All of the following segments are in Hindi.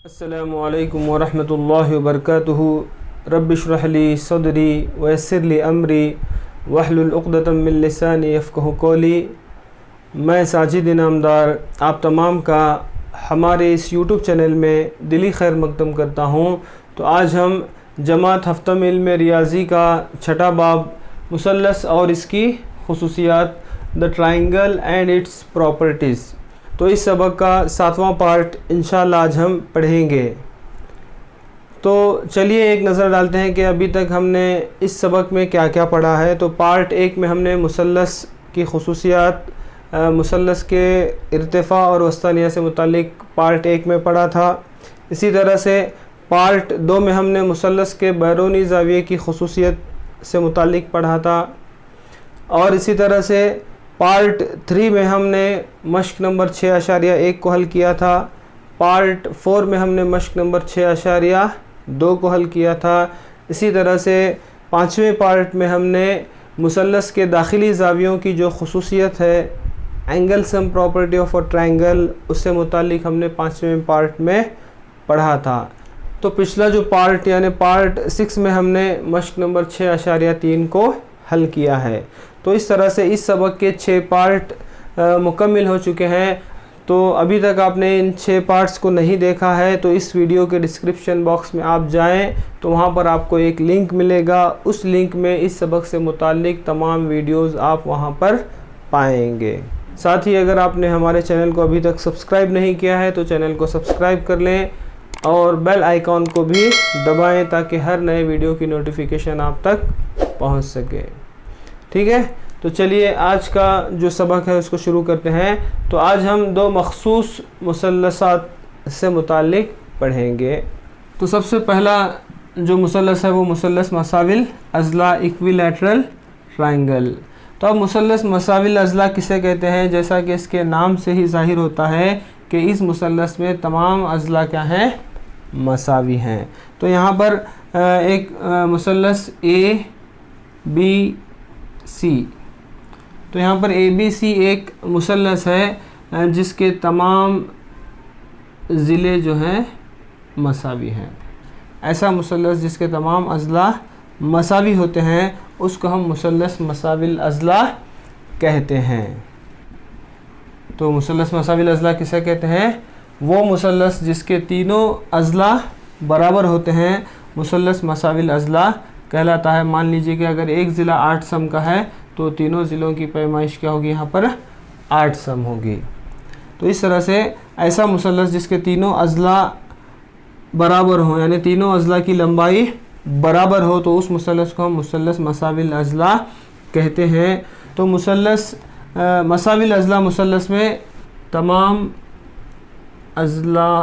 अस्सलामुअलैकुम वरहमतुल्लाहि वबरकातुहू। रब्बि इश्रह ली सदरी वयस्सिर ली अमरी वहलुल उक़दतम मिन लिसानी यफ़क़हू क़ौली। मैं साजिद इनामदार आप तमाम का हमारे इस यूट्यूब चैनल में दिली खैर मक़दम करता हूँ। तो आज हम जमात हफ़्तम इल्म रियाज़ी का छठा बाब मुसल्लस और इसकी खुसूसियात, the triangle and its properties, तो इस सबक का 7वां पार्ट इंशाअल्लाह आज हम पढ़ेंगे। तो चलिए एक नज़र डालते हैं कि अभी तक हमने इस सबक में क्या क्या पढ़ा है। तो पार्ट 1 में हमने मुसल्लस की खुसूसियात, मुसल्लस के इर्तिफ़ा और वस्तानिया से मुतालिक पार्ट 1 में पढ़ा था। इसी तरह से पार्ट 2 में हमने मुसल्लस के बैरूनी ज़ाविये की खुसूसियत से मुतालिक पढ़ा था। और इसी तरह से पार्ट 3 में हमने मश्क नंबर 6.1 को हल किया था। पार्ट 4 में हमने मश्क नंबर 6.2 को हल किया था। इसी तरह से 5वें पार्ट में हमने मुसल्लस के दाखिली ज़ावियों की जो खुसूसियत है, angle sum property of a triangle, उससे मुतालिक हमने 5वें पार्ट में पढ़ा था। तो पिछला जो पार्ट यानी पार्ट 6 में हमने मश्क नंबर 6.3 को हल किया है। तो इस तरह से इस सबक के 6 पार्ट मुकम्मिल हो चुके हैं। तो अभी तक आपने इन 6 पार्ट्स को नहीं देखा है तो इस वीडियो के डिस्क्रिप्शन बॉक्स में आप जाएं तो वहां पर आपको एक लिंक मिलेगा। उस लिंक में इस सबक से मुतालिक तमाम वीडियोस आप वहां पर पाएंगे। साथ ही अगर आपने हमारे चैनल को अभी तक सब्सक्राइब नहीं किया है तो चैनल को सब्सक्राइब कर लें और बेल आइकॉन को भी दबाएं ताकि हर नए वीडियो की नोटिफिकेशन आप तक पहुँच सके। ठीक है, तो चलिए आज का जो सबक है उसको शुरू करते हैं। तो आज हम 2 मखसूस मुसल्लसात से मुतालिक पढ़ेंगे। तो सबसे पहला जो मुसल्लस है वो मुसल्लस मसाविल अज़ला इक्विलैटरल ट्रायंगल। तो अब मुसल्लस मसाविल अज़ला किसे कहते हैं? जैसा कि इसके नाम से ही ज़ाहिर होता है कि इस मुसल्लस में तमाम अज़ला क्या हैं? मसावी हैं। तो यहाँ पर एक मुसल्लस ABC, तो यहाँ पर ABC एक मुसल्लस है जिसके तमाम ज़िले जो हैं मसावी हैं। ऐसा मुसल्लस जिसके तमाम अज़ला मसावी होते हैं उसको हम मुसल्लस मसाविल अज़ला कहते हैं। तो मुसल्लस मसाविल अज़ला किसे कहते हैं? वो मुसल्लस जिसके तीनों अज़ला बराबर होते हैं मुसल्लस मसाविल अज़ला कहलाता है। मान लीजिए कि अगर एक ज़िला 8 सम का है तो तीनों ज़िलों की पैमाइश क्या होगी? यहाँ पर 8 सम होगी। तो इस तरह से ऐसा मुसल्लस जिसके तीनों अज़ला बराबर हो यानी तीनों अज़ला की लंबाई बराबर हो तो उस मुसल्लस को हम मुसल्लस मसाविल अज़ला कहते हैं। तो मुसल्लस मसाविल अज़ला मुसल्लस में तमाम अज़ला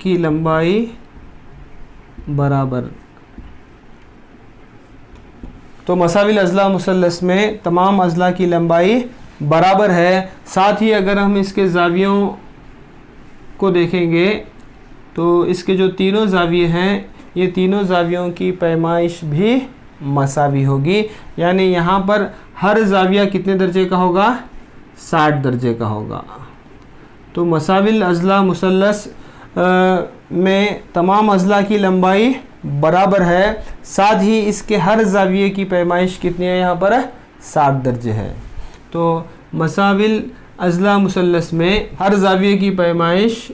की लंबाई बराबर। तो मसाविल अज़ला मुसल्लस में तमाम अज़ला की लंबाई बराबर है। साथ ही अगर हम इसके ज़ावियों को देखेंगे तो इसके जो तीनों ज़ाविये हैं ये तीनों ज़ावियों की पैमाइश भी मसावी होगी। यानी यहाँ पर हर ज़ाविया कितने दर्जे का होगा? 60 दर्जे का होगा। तो मसाविल अज़ला मुसल्लस में तमाम अज़ला की लंबाई बराबर है। साथ ही इसके हर ज़ाविये की पैमाइश कितनी है? यहाँ पर 60 दर्जे है। तो मसाविल अज़ला मुसल्लस में हर ज़ाविये की पैमाइश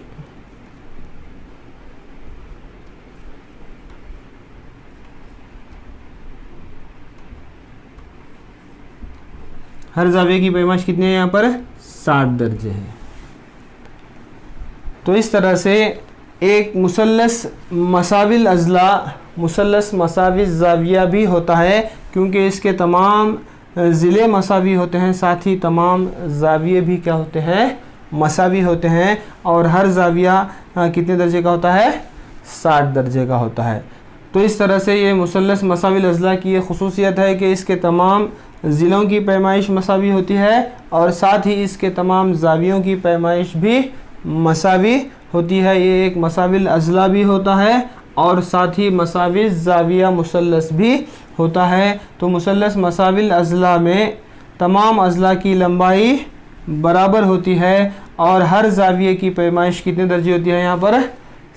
कितनी है? यहाँ पर 60 दर्जे है। तो इस तरह से एक मुसल्लस मसाविल अज़ला मुसल्लस मसावी ज़ाविया भी होता है क्योंकि इसके तमाम ज़िले मसावी होते हैं। साथ ही तमाम ज़ाविये भी क्या होते हैं? मसावी होते हैं। और हर ज़ाविया कितने दर्जे का होता है? 60 दर्जे का होता है। तो इस तरह से ये मुसल्लस मसाविल अज़ला की ये खुसूसियत है कि इसके तमाम ज़िलों की पैमाइश मसावी होती है और साथ ही इसके तमाम ज़ावियों की पैमाइश भी मसावी होती है। ये एक मसाविल अज़ला भी होता है और साथ ही मसावी ज़ाविया मुसल्लस भी होता है। तो मुसल्लस मसाविल अज़ला में तमाम अज़ला की लंबाई बराबर होती है और हर जाविये की पैमाइश कितने दर्जे होती है यहाँ पर?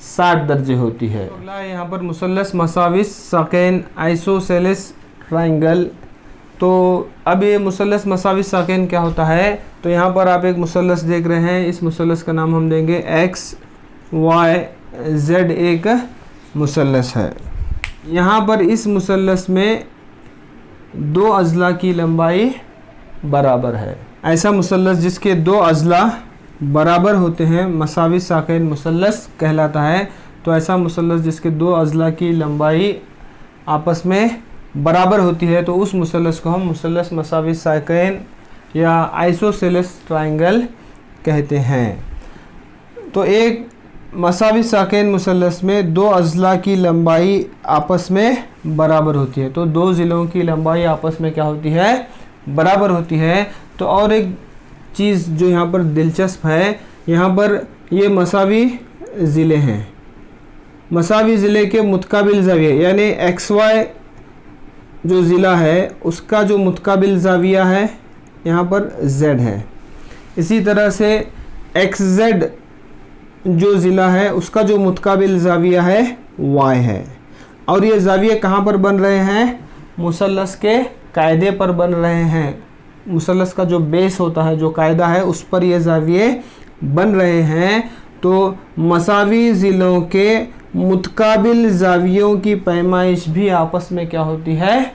60 दर्जे होती है। अगला है यहाँ पर मुसल्लस मसाविस साकैन आइसोसेलेस ट्राइंगल। तो अब ये मुसल्लस मसाविस साकैन क्या होता है? तो यहाँ पर आप एक मुसल्लस देख रहे हैं, इस मुसल्लस का नाम हम देंगे XYZ एक मुसल्लस है। यहाँ पर इस मुसल्लस में दो अज़ला की लंबाई बराबर है। ऐसा मुसल्लस जिसके दो अज़ला बराबर होते हैं मसाविस साकैन मुसल्लस कहलाता है। तो ऐसा मुसल्लस जिसके दो अज़ला की लंबाई आपस में बराबर होती है तो उस मुसल्लस को हम मुसल्लस मसाविस साकैन या आइसोसेलेस ट्राइंगल कहते हैं। तो एक मसाविस साकैन मुसल्लस में दो अज़ला की लंबाई आपस में बराबर होती है। तो दो ज़िलों की लंबाई आपस में क्या होती है? बराबर होती है। तो और एक चीज़ जो यहाँ पर दिलचस्प है, यहाँ पर ये मसावी ज़िले हैं। मसावी ज़िले के मुतकाबिल ज़ाविया यानी XY जो ज़िला है उसका जो मुतकाबिल ज़ाविया है यहाँ पर Z है। इसी तरह से XZ जो ज़िला है उसका जो मुतकाबिल ज़ाविया है Y है। और ये ज़ाविये कहाँ पर बन रहे हैं? मुसल्लस के कायदे पर बन रहे हैं। मुसल्लस का जो बेस होता है, जो कायदा है, उस पर ये ज़ाविये बन रहे हैं। तो मसावी ज़िलों के मुतकाबिल ज़ावियों की पैमाइश भी आपस में क्या होती है?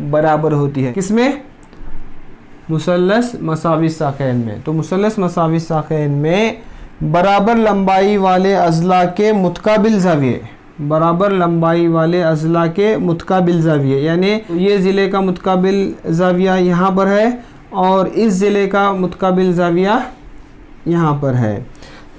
बराबर होती है। किसमें? मुसल्लस मसाविस साकैन में। तो मुसल्लस मसाविस साकैन में बराबर लंबाई वाले अज़ला के मुतकाबिल ज़ाविये, बराबर लंबाई वाले अज़ला के मुतकाबिल ज़ाविये यानी ये ज़िले का मुतकाबिल ज़ाविया यहाँ पर है और इस ज़िले का मुतकाबिल ज़ाविया यहाँ पर है।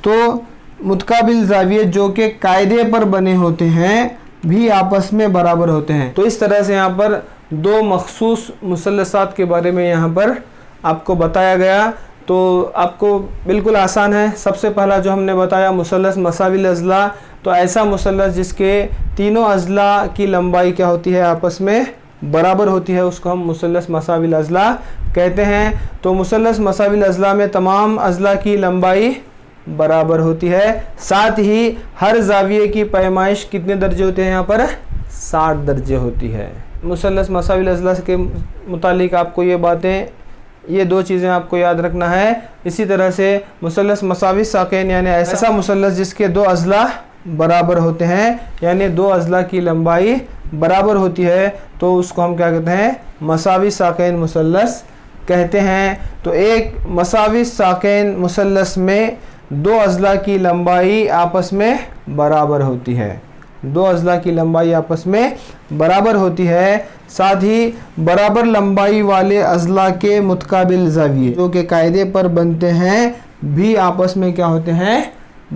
तो मुतकाबिल ज़ाविये जो कि कायदे पर बने होते हैं भी आपस में बराबर होते हैं। तो इस तरह से यहाँ पर दो मखसूस मुसल्लसात के बारे में यहाँ पर आपको बताया गया। तो आपको बिल्कुल आसान है। सबसे पहला जो हमने बताया मुसल्लस मसाविल अज़ला, तो ऐसा मुसल्लस जिसके तीनों अज़ला की लंबाई क्या होती है? आपस में बराबर होती है, उसको हम मुसल्लस मसाविल अज़ला कहते हैं। तो मुसल्लस मसाविल अज़ला में तमाम अज़ला की लंबाई बराबर होती है। साथ ही हर ज़ाविये की पैमाइश कितने दर्जे होते हैं? यहाँ पर 60 दर्जे होती है। मुसल्लस मसाविल अज़ला के मुतालिक आपको ये बातें, ये दो चीज़ें आपको याद रखना है। इसी तरह से मुसल्लस मसाविस साकैन यानी ऐसा मुसल्लस जिसके दो अज़ला बराबर होते हैं, यानी दो अज़ला की लंबाई बराबर होती है, तो उसको हम क्या कहते हैं? मसाविस साकैन मुसल्लस कहते हैं। तो एक मसाविस साकैन मुसल्लस में दो अज़ला की लंबाई आपस में बराबर होती है, दो अज़ला की लंबाई आपस में बराबर होती है। साथ ही बराबर लंबाई वाले अज़ला के मुतकाबिल ज़ाविये जो कि कायदे पर बनते हैं भी आपस में क्या होते हैं?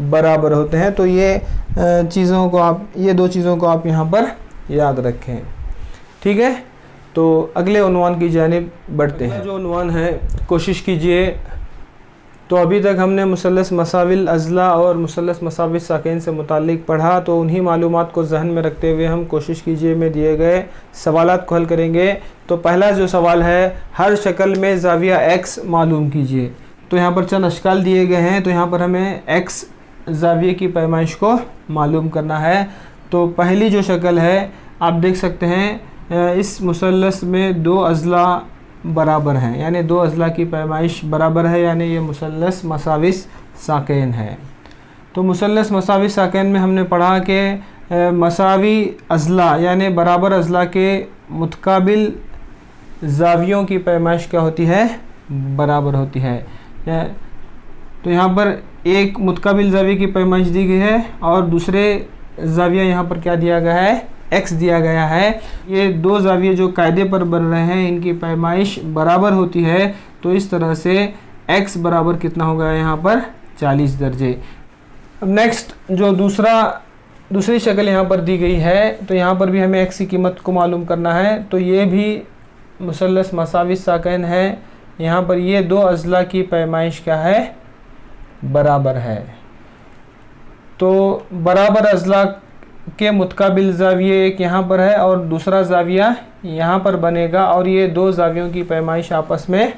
बराबर होते हैं। तो ये चीज़ों को आप, ये दो चीज़ों को आप यहाँ पर याद रखें। ठीक है, तो अगले उन्वान की जानिब बढ़ते हैं। जो उन्वान है कोशिश कीजिए। तो अभी तक हमने मुसल्लस मसाविल अज़ला और मुसल्लस मसाविस साकैन से मुताल्लिक पढ़ा। तो उन्हीं मालूमात को जहन में रखते हुए हम कोशिश कीजिए में दिए गए सवालात को हल करेंगे। तो पहला जो सवाल है, हर शक्ल में ज़ाविया X मालूम कीजिए। तो यहाँ पर चंद अशकाल दिए गए हैं। तो यहाँ पर हमें X ज़ाविये की पैमाइश को मालूम करना है। तो पहली जो शक्ल है आप देख सकते हैं, इस मुसल्लस में दो अज़ला बराबर हैं, यानी दो अज़ला की पैमाइश बराबर है, यानी ये मुसल्लस मसाविस साकैन है। तो मुसल्लस मसाविस साकैन में हमने पढ़ा कि मसावी अज़ला यानी बराबर अज़ला के मुतकाबिल ज़ावियों की पैमाइश क्या होती है? बराबर होती है। तो यहाँ पर एक मुतकाबिल ज़ाविये की पैमाइश दी गई है और दूसरे ज़ाविया यहाँ पर क्या दिया गया है? X दिया गया है। ये दो ज़ाविये जो कायदे पर बन रहे हैं इनकी पैमाइश बराबर होती है। तो इस तरह से X बराबर कितना हो गया यहाँ पर? 40 दर्जे। अब नेक्स्ट जो दूसरी शक्ल यहाँ पर दी गई है, तो यहाँ पर भी हमें X की कीमत को मालूम करना है। तो ये भी मुसल्लस मसाविस साकैन है। यहाँ पर ये दो अज़ला की पैमाइश क्या है? बराबर है। तो बराबर अज़ला के मुतकाबिल ज़ाविये एक यहाँ पर है और दूसरा ज़ाविया यहाँ पर बनेगा और ये दो ज़ावियों की पैमाइश आपस में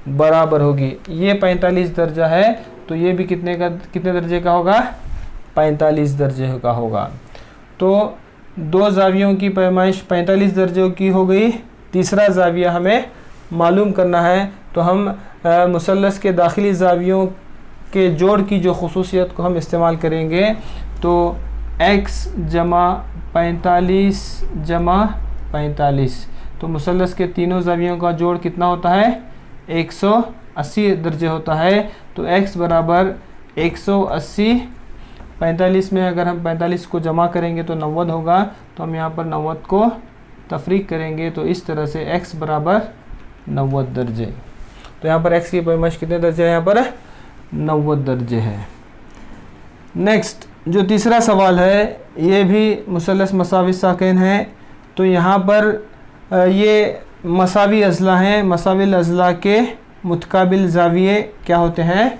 बराबर होगी। ये 45 दर्जा है तो ये भी कितने दर्जे का होगा, 45 दर्जे का होगा। तो दो जावियों की पैमाइश 45 दर्जों की हो गई। तीसरा जाविया हमें मालूम करना है, तो हम मुसल्लस के दाखिली जावियों के जोड़ की जो खुसूसियत को हम इस्तेमाल करेंगे, तो x जमा 45 जमा 45, तो मुसल्लस के तीनों जावियों का जोड़ कितना होता है, 180 दर्जे होता है। तो x बराबर 180, 45 में अगर हम 45 को जमा करेंगे तो 90 होगा, तो हम यहाँ पर 90 को तफरीक करेंगे, तो इस तरह से x बराबर 90 दर्जे। तो यहाँ पर x की पैमाइश कितने दर्जे है, यहाँ पर 90 दर्जे है। नेक्स्ट जो तीसरा सवाल है, ये भी मुसल्लस मसावी साकिन है। तो यहाँ पर ये मसावी अज़ला हैं, मसाविल अज़ला के मुतकाबिल ज़ाविये क्या होते हैं,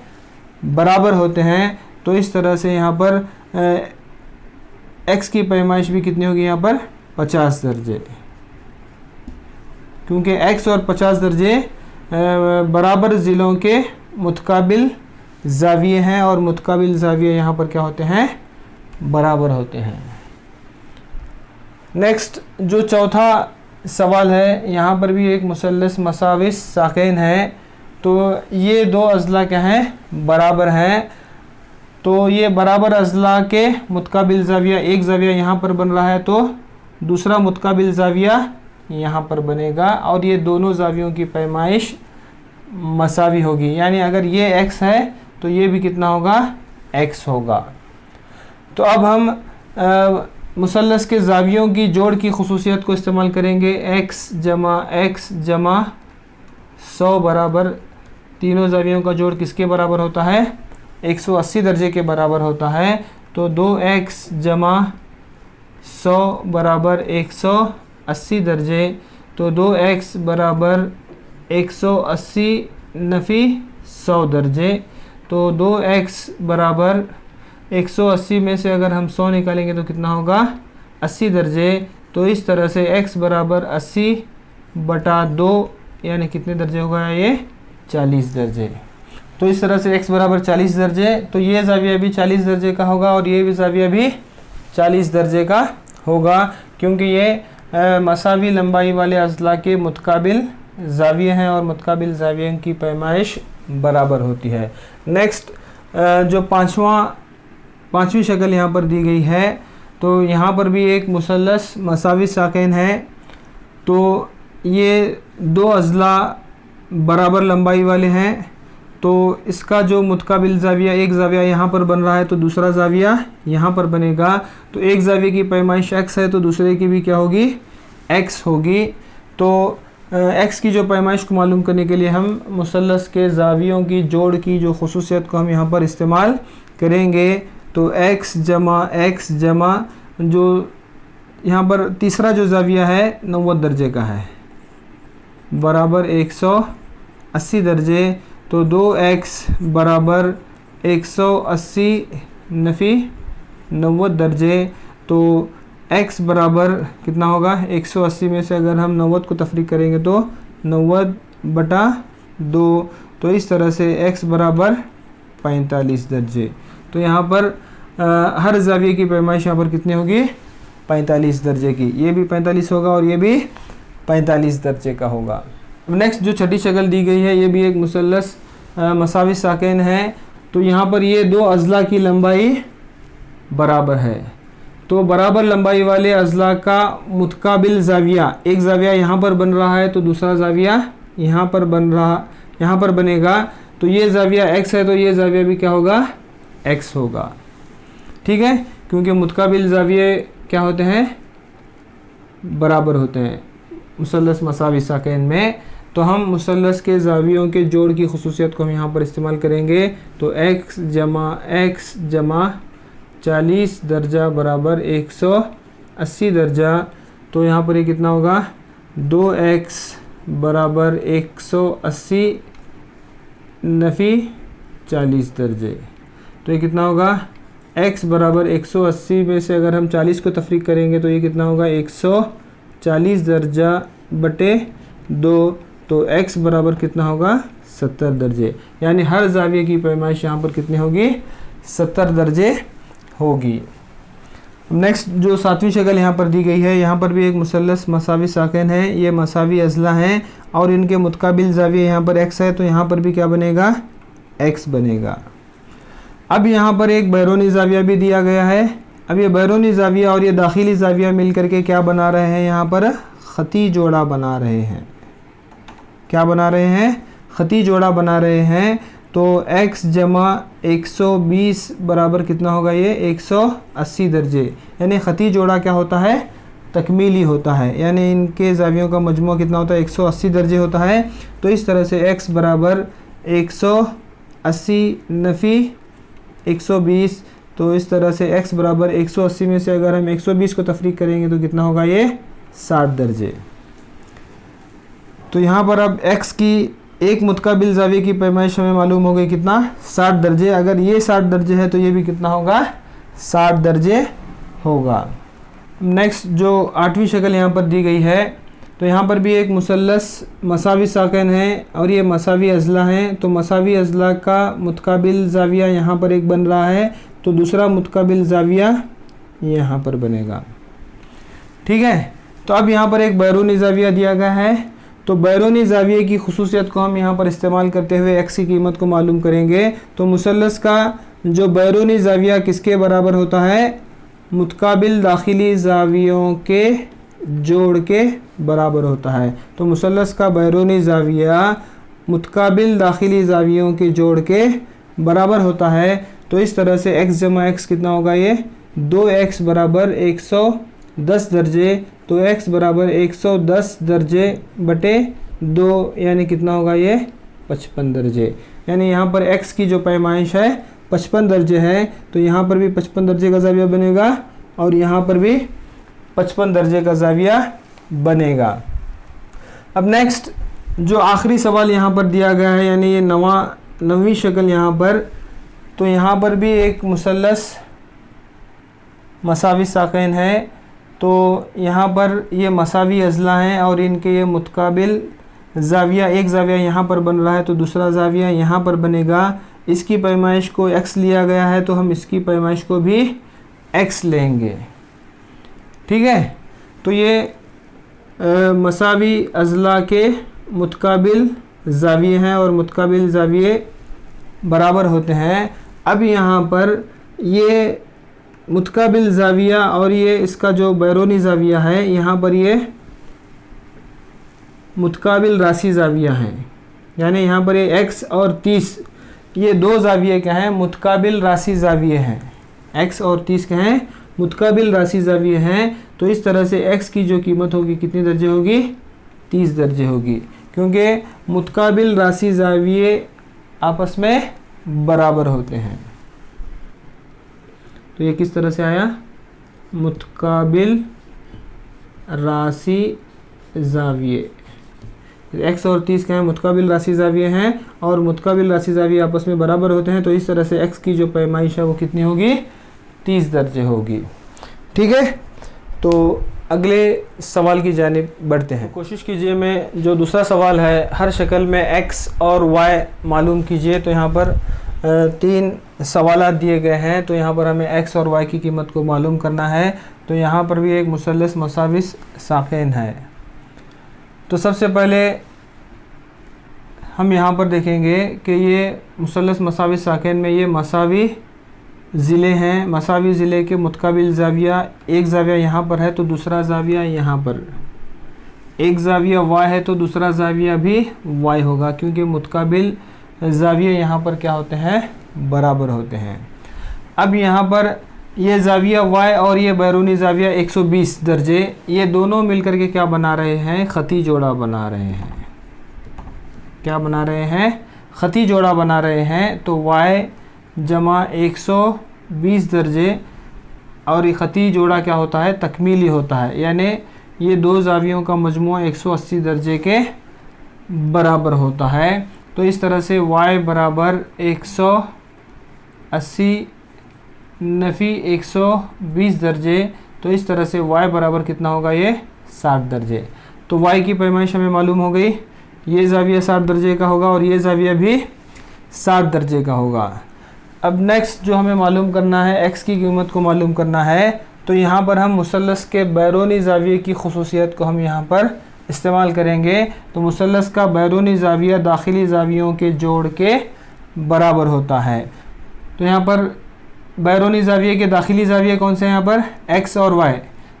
बराबर होते हैं। तो इस तरह से यहाँ पर x की पैमाइश भी कितनी होगी, यहाँ पर 50 दर्जे, क्योंकि x और 50 दर्जे बराबर ज़िलों के मुतकाबिल ज़ाविये हैं, और मुतकाबिल ज़ाविये यहाँ पर क्या होते हैं, बराबर होते हैं। नेक्स्ट जो चौथा सवाल है, यहाँ पर भी एक मुसल्लस मसाविस साकिन है। तो ये दो अज़ला क्या हैं, बराबर हैं। तो ये बराबर अज़ला के मुतकाबिल ज़ाविया, एक ज़ाविया यहाँ पर बन रहा है तो दूसरा मुतकाबिल ज़ाविया यहाँ पर बनेगा, और ये दोनों ज़ावियों की पैमाइश मसावी होगी। यानी अगर ये x है तो ये भी कितना होगा, x होगा। तो अब हम मुसल्लस के ज़ावियों की जोड़ की खुसूसियत को इस्तेमाल करेंगे। x जमा 100 बराबर, तीनों ज़ावियों का जोड़ किसके बराबर होता है, 180 दर्जे के बराबर होता है। तो 2x जमा 100 बराबर 180 दर्जे, तो 2x बराबर 180 नफ़ी 100 दर्जे। तो 2x बराबर 180 में से अगर हम 100 निकालेंगे तो कितना होगा, 80 दर्जे। तो इस तरह से x बराबर 80 बटा 2, यानी कितने दर्जे होगा ये, 40 दर्जे। तो इस तरह से x बराबर 40 दर्जे, तो ये ज़ाविया भी 40 दर्जे का होगा और ये भी ज़ाविया भी 40 दर्जे का होगा, क्योंकि ये मसावी लंबाई वाले अज़ला के मुतकाबिल ज़ाविये हैं और मुतकाबिल ज़ावियों की पैमाइश बराबर होती है। नेक्स्ट जो पाँचवीं शक्ल यहाँ पर दी गई है, तो यहाँ पर भी एक मुसल्लस मसावी साकिन है। तो ये दो अज़ला बराबर लंबाई वाले हैं, तो इसका जो मुतकाबिल ज़ाविया, एक ज़ाविया यहाँ पर बन रहा है तो दूसरा ज़ाविया यहाँ पर बनेगा। तो एक ज़ाविये की पैमाइश x है तो दूसरे की भी क्या होगी, x होगी। तो x की जो पैमाइश को मालूम करने के लिए हम मुसल्लस के ज़ावियों की जोड़ की जो खुसूसियत को हम यहाँ पर इस्तेमाल करेंगे। तो x जमा जो यहाँ पर तीसरा जो ज़ाविया है 90 दर्जे का है, बराबर 180 दर्जे। तो 2x बराबर 180 नफ़ी 90 दर्जे। तो x बराबर कितना होगा, 180 में से अगर हम 90 को तफरीक करेंगे तो 90 बटा 2। तो इस तरह से x बराबर 45 दर्जे। तो यहाँ पर हर ज़ाविये की पैमाइश यहाँ पर कितनी होगी, 45 दर्जे की। ये भी 45 होगा और ये भी 45 दर्जे का होगा। नेक्स्ट जो छठी शक्ल दी गई है, ये भी एक मुसल्लस मसावी साकिन है। तो यहाँ पर ये दो अज़ला की लंबाई बराबर है। तो बराबर लंबाई वाले अज़ला का मुतकाबिल ज़ाविया, एक ज़ाविया यहाँ पर बन रहा है तो दूसरा ज़ाविया यहाँ पर बनेगा। तो ये ज़ाविया x है तो ये ज़ाविया भी क्या होगा, x होगा। ठीक है, क्योंकि मुतकाबिल ज़ाविये क्या होते हैं, बराबर होते हैं मुसल्लस मसावी साकिन में। तो हम मुसल्लस के ज़ावियों के जोड़ की खुसूसियत को हम यहाँ पर इस्तेमाल करेंगे। तो x जमा 40 दर्जा बराबर 180 दर्जा। तो यहाँ पर ये कितना होगा, 2x बराबर 180 नफ़ी 40 दर्जे। तो ये कितना होगा, x बराबर 180 में से अगर हम 40 को तफरीक करेंगे तो ये कितना होगा, 140 दर्जा बटे 2। तो x बराबर कितना होगा 70 दर्जे, यानी हर ज़ाविये की पैमाइश यहाँ पर कितनी होगी 70 दर्जे होगी। नेक्स्ट जो 7वीं शक्ल यहाँ पर दी गई है, यहाँ पर भी एक मुसल्लस मसावी साकिन है, ये मसावी अज़ला हैं और इनके मुतकाबिल ज़ाविया यहाँ पर x है, तो यहाँ पर भी क्या बनेगा x बनेगा। अब यहाँ पर एक बैरूनी ज़ाविया भी दिया गया है। अब ये बैरूनी ज़ाविया और ये दाखिली ज़ाविया मिल करके क्या बना रहे हैं, यहाँ पर ख़ती जोड़ा बना रहे हैं। क्या बना रहे हैं, ख़ती जोड़ा बना रहे हैं। तो x जमा 120 बराबर कितना होगा, ये 180 दर्जे, यानी ख़ती जोड़ा क्या होता है तकमीली होता है, यानी इनके ज़ावियों का मजमू कितना होता है 180 दर्जे होता है। तो इस तरह से x बराबर 180 नफ़ी 120, तो इस तरह से x बराबर 180 में से अगर हम 120 को तफरीक करेंगे तो कितना होगा, ये 60 दर्जे। तो यहाँ पर अब x की एक मुतकाबिल ज़ाविये की पैमाइश हमें मालूम हो गई कितना 60 दर्जे। अगर ये 60 दर्जे है तो ये भी कितना होगा 60 दर्जे होगा। नेक्स्ट जो 8वीं शक्ल यहाँ पर दी गई है, तो यहाँ पर भी एक मुसल्लस मसावी साकिन है और ये मसावी अज़ला हैं। तो मसावी अज़ला का मुतकाबिल ज़ाविया यहाँ पर एक बन रहा है, तो दूसरा मुतकाबिल ज़ाविया यहाँ पर बनेगा। ठीक है, तो अब यहाँ पर एक बैरूनी ज़ाविया दिया गया है। तो बैरूनी ज़ाविये की खुसूसियत को हम यहाँ पर इस्तेमाल करते हुए x की कीमत को मालूम करेंगे। तो मुसल्लस का जो बैरूनी ज़ाविया किसके बराबर होता है, मुतकाबिल दाखिली ज़ावियों के जोड़ के बराबर होता है। तो मुसल्लस का बैरूनी ज़ाविया मुतकाबिल दाखिली ज़ावियों के जोड़ के बराबर होता है। तो इस तरह से x जमा x कितना होगा, ये 2x बराबर 110 दर्जे। तो x बराबर 110 दर्जे बटे 2, यानी कितना होगा, ये 55 दर्जे। यानी यहाँ पर x की जो पैमाइश है 55 दर्जे है, तो यहाँ पर भी 55 दर्जे का ज़ाविया बनेगा और यहाँ पर भी 55 दर्जे का ज़ाविया बनेगा। अब नेक्स्ट जो आखिरी सवाल यहाँ पर दिया गया है, यानी ये 9वीं शक्ल यहाँ पर, तो यहाँ पर भी एक मुसल्लस मसावी साकिन है। तो यहाँ पर ये मसावी अज़ला हैं और इनके ये मुतकाबिल ज़ाविया, एक ज़ाविया यहाँ पर बन रहा है तो दूसरा ज़ाविया यहाँ पर बनेगा। इसकी पैमाइश को x लिया गया है, तो हम इसकी पैमाइश को भी x लेंगे। ठीक है, तो ये मसावी अज़ला के मुतकाबिल ज़ाविये हैं और मुतकाबिल ज़ाविये बराबर होते हैं। अब यहाँ पर ये मुतकाबिल ज़ाविया और ये इसका जो बैरूनी ज़ाविया है, यहाँ पर ये मुतकाबिल रासी ज़ाविया हैं, यानी यहाँ पर ये x और 30 ये दो ज़ाविये क्या हैं, मुतकाबिल रासी ज़ाविये हैं। x और 30 क्या हैं, मुतकाबिल रासी ज़ाविये हैं। तो इस तरह से x की जो कीमत होगी कितनी दर्जे होगी, 30 दर्जे होगी, क्योंकि मुतकाबिल रासी ज़ाविये आपस में बराबर होते हैं। तो ये किस तरह से आया, मुतकाबिल रासी ज़ाविये, x और 30 क्या हैं, मुतकाबिल रासी ज़ाविये हैं और मुतकाबिल रासी ज़ाविये आपस में बराबर होते हैं। तो इस तरह से x की जो पैमाइश है वो कितनी होगी, 30 दर्जे होगी। ठीक है, तो अगले सवाल की जानिब बढ़ते हैं। कोशिश कीजिए में जो दूसरा सवाल है, हर शक्ल में x और y मालूम कीजिए। तो यहाँ पर 3 सवाल दिए गए हैं, तो यहाँ पर हमें x और y की कीमत को मालूम करना है। तो यहाँ पर भी एक मुसल्लस मसाविस साकिन है। तो सबसे पहले हम यहाँ पर देखेंगे कि ये मुसल्लस मसाविस साकिन में ये मसावी ज़िले हैं। मसावी ज़िले के मुतकाबिल ज़ाविया, एक ज़ाविया यहाँ पर है तो दूसरा ज़ाविया यहाँ पर, एक ज़ाविया y है तो दूसरा ज़ाविया भी y होगा, क्योंकि मुतकाबिल ज़ाविये यहाँ पर क्या होते हैं, बराबर होते हैं। अब यहाँ पर ये ज़ाविया y और ये बैरूनी ज़ाविया 120 दर्जे, ये दोनों मिलकर के क्या बना रहे हैं, ख़ती जोड़ा बना रहे हैं। क्या बना रहे हैं, ख़ती जोड़ा बना रहे हैं। तो y जमा 120 दर्जे और ये ख़ती जोड़ा क्या होता है, तकमीली होता है, यानी ये दो ज़ावियों का मजमुआ 180 दर्जे के बराबर होता है। तो इस तरह से y बराबर 180 नफ़ी 120 दर्जे। तो इस तरह से y बराबर कितना होगा, ये 60 दर्जे। तो y की पैमाइश हमें मालूम हो गई, ये ज़ाविया 60 दर्जे का होगा और ये ज़ाविया भी 60 दर्जे का होगा। अब नेक्स्ट जो हमें मालूम करना है, एक्स की कीमत को मालूम करना है, तो यहाँ पर हम मुसल्लस के बैरूनी ज़ाविये की खुसूसियत को हम यहाँ पर इस्तेमाल करेंगे। तो मुसल्लस का बैरूनी ज़ाविया दाखिली ज़ावियों के जोड़ के बराबर होता है। तो यहाँ पर बैरूनी ज़ाविये के दाखिली ज़ाविये कौन से हैं यहाँ पर, एक्स और वाई।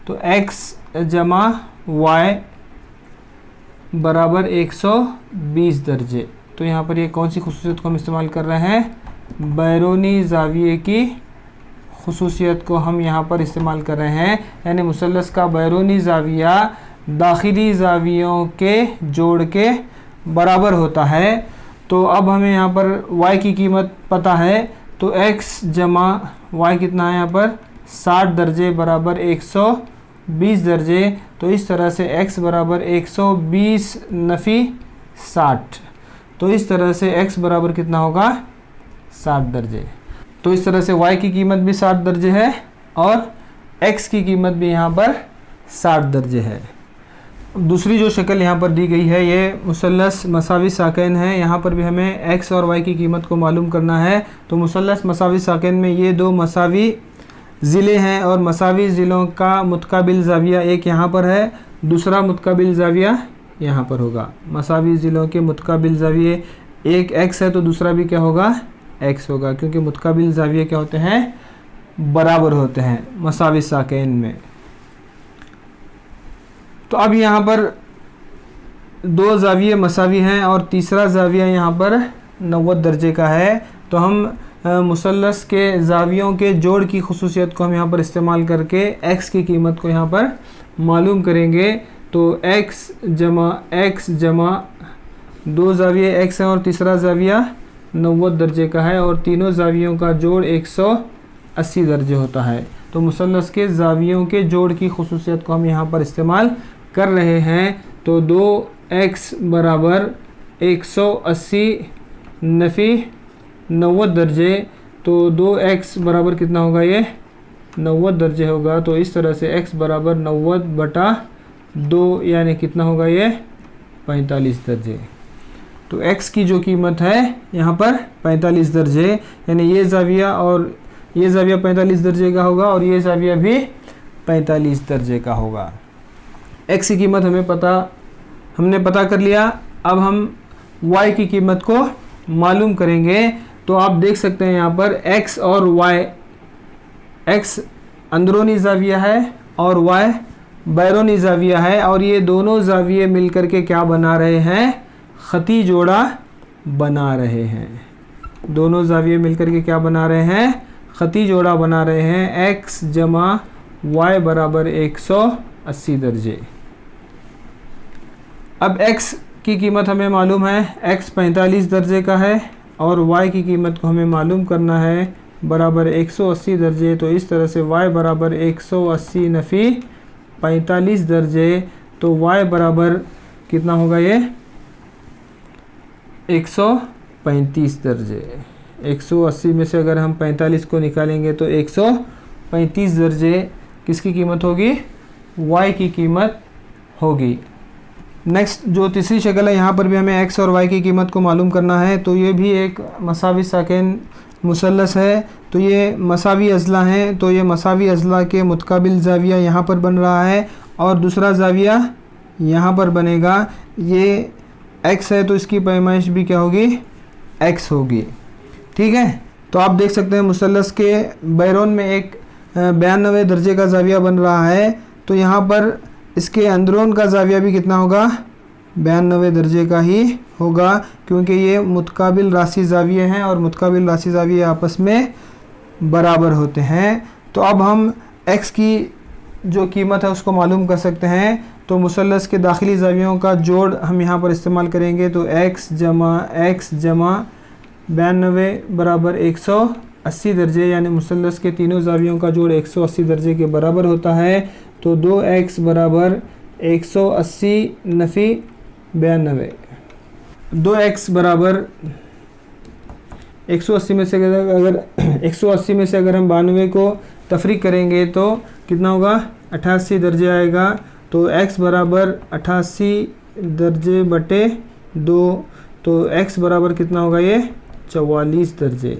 तो एक्स जमा वाई बराबर 120 दर्जे। तो यहाँ पर ये कौन सी खुसूसियत को हम इस्तेमाल कर रहे हैं, बैरूनी ज़ाविये की खुसूसियत को हम यहाँ पर इस्तेमाल कर रहे हैं। यानी मुसल्लस का बैरूनी ज़ाविया दाखिली ज़ावियों के जोड़ के बराबर होता है। तो अब हमें यहाँ पर y की कीमत पता है, तो x जमा y कितना है यहाँ पर 60 दर्जे बराबर 120 दर्जे। तो इस तरह से x बराबर 120 नफ़ी 60। तो इस तरह से x बराबर कितना होगा 60 दर्जे। तो इस तरह से y की कीमत भी 60 दर्जे है और x की कीमत भी यहाँ पर 60 दर्जे है। दूसरी जो शक्ल यहाँ पर दी गई है ये मुसल्लस मसावी साकिन है। यहाँ पर भी हमें x और y की कीमत को मालूम करना है। तो मुसल्लस मसावी साकिन में ये दो मसावी ज़िले हैं और मसावी ज़िलों का मुतकाबिल ज़ाविया एक यहाँ पर है, दूसरा मुतकाबिल ज़ाविया यहाँ पर होगा। मसावी ज़िलों के मुतकाबिल ज़ाविये एक x है तो दूसरा भी क्या होगा, x होगा, क्योंकि मुतकाबिल ज़ाविये क्या होते हैं, बराबर होते हैं मसावी साकिन में। तो अब यहाँ पर दो ज़ाविये मसावी हैं और तीसरा ज़ाविया यहाँ पर 90 दर्जे का है। तो हम मुसल्लस के ज़ावियों के जोड़ की खुसूसियत को हम यहाँ पर इस्तेमाल करके x की कीमत को यहाँ पर मालूम करेंगे। तो x जमा दो ज़ाविये x है और तीसरा ज़ाविया 90 दर्जे का है और तीनों ज़ावियों का जोड़ 180 दर्जे होता है। तो मुसल्लस के ज़ावियों के जोड़ की खुसूसियत को हम यहाँ पर इस्तेमाल कर रहे हैं। तो 2x बराबर 180 नफ़ी 90 दर्जे। तो 2x बराबर कितना होगा, ये 90 दर्जे होगा। तो इस तरह से x बराबर 90 बटा 2 यानी कितना होगा, ये 45 दर्जे। तो x की जो कीमत है यहाँ पर 45 दर्जे, यानी ये ज़ाविया और ये ज़ाविया 45 दर्जे का होगा और ये ज़ाविया भी 45 दर्जे का होगा। x की कीमत हमने पता कर लिया। अब हम y की कीमत को मालूम करेंगे। तो आप देख सकते हैं यहाँ पर x और y, x अंदरूनी ज़ाविया है और y बैरूनी ज़ाविया है और ये दोनों ज़ाविये मिलकर के क्या बना रहे हैं, ख़ती जोड़ा बना रहे हैं। दोनों ज़ाविये मिलकर के क्या बना रहे हैं, ख़ती जोड़ा बना रहे हैं। x जमा y बराबर 180 दर्जे। अब x की कीमत हमें मालूम है, x 45 दर्जे का है और y की कीमत को हमें मालूम करना है बराबर 180 दर्जे। तो इस तरह से y बराबर 180 नफ़ी 45 दर्जे। तो y बराबर कितना होगा, ये 135 दर्जे। 180 में से अगर हम 45 को निकालेंगे तो 135 दर्जे किसकी कीमत होगी, y की कीमत होगी। नेक्स्ट जो तीसरी शक्ल है, यहाँ पर भी हमें x और y की कीमत को मालूम करना है। तो ये भी एक मसावी साकिन मुसल्लस है। तो ये मसावी अज़ला हैं, तो ये मसावी अज़ला के मुतकाबिल ज़ाविया यहाँ पर बन रहा है और दूसरा ज़ाविया यहाँ पर बनेगा। ये x है तो इसकी पैमाइश भी क्या होगी, x होगी। ठीक है। तो आप देख सकते हैं मुसल्लस के बैरून में एक 92 दर्जे का ज़ाविया बन रहा है। तो यहाँ पर इसके अंदरून का ज़ाविया भी कितना होगा, 92 दर्जे का ही होगा, क्योंकि ये मुतकाबिल रासी ज़ाविये हैं और मुतकाबिल रासी ज़ाविये आपस में बराबर होते हैं। तो अब हम x की जो कीमत है उसको मालूम कर सकते हैं। तो मुसल्लस के दाखिली ज़ावियों का जोड़ हम यहाँ पर इस्तेमाल करेंगे। तो x जमा 92 बराबर 180 दर्जे, यानी मुसल्लस के तीनों ज़ावियों का जोड़ 180 दर्जे के बराबर होता है। तो 2x बराबर 180 नफ़ी 92। 2x बराबर 180 में से अगर हम 92 को तफरीक करेंगे तो कितना होगा, 88 दर्जे आएगा। तो x बराबर 88 दर्जे बटे 2, तो x बराबर कितना होगा ये 44 दर्जे।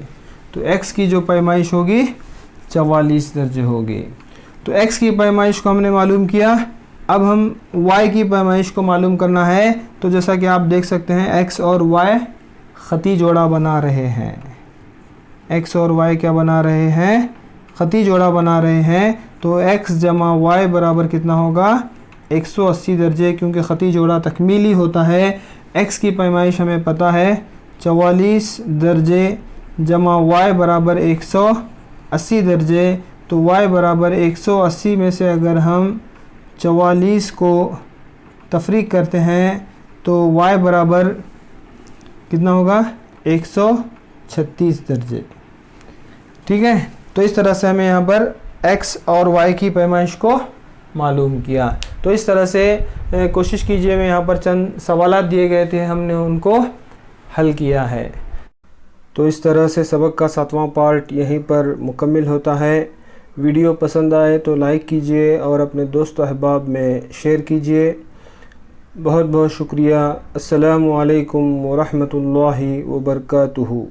तो x की जो पैमाइश होगी 44 दर्जे होगी। तो x की पैमाइश को हमने मालूम किया। अब हम y की पैमाइश को मालूम करना है। तो जैसा कि आप देख सकते हैं x और y ख़ती जोड़ा बना रहे हैं। x और y क्या बना रहे हैं? ख़ती जोड़ा बना रहे हैं। तो x जमा y बराबर कितना होगा 180 दर्जे, क्योंकि ख़ती जोड़ा तकमीली होता है। x की पैमाइश हमें पता है 44 दर्जे जमा y बराबर 180 दर्जे। तो y बराबर 180 में से अगर हम 44 को तफरीक करते हैं तो y बराबर कितना होगा 136 दर्जे। ठीक है, तो इस तरह से हमें यहाँ पर x और y की पैमाइश को मालूम किया। तो इस तरह से कोशिश कीजिए, मैं यहाँ पर चंद सवालात दिए गए थे, हमने उनको हल किया है। तो इस तरह से सबक का 7वां पार्ट यहीं पर मुकम्मिल होता है। वीडियो पसंद आए तो लाइक कीजिए और अपने दोस्त अहबाब में शेयर कीजिए। बहुत बहुत शुक्रिया। अस्सलामु अलैकुम व रहमतुल्लाहि व बरकातुहू।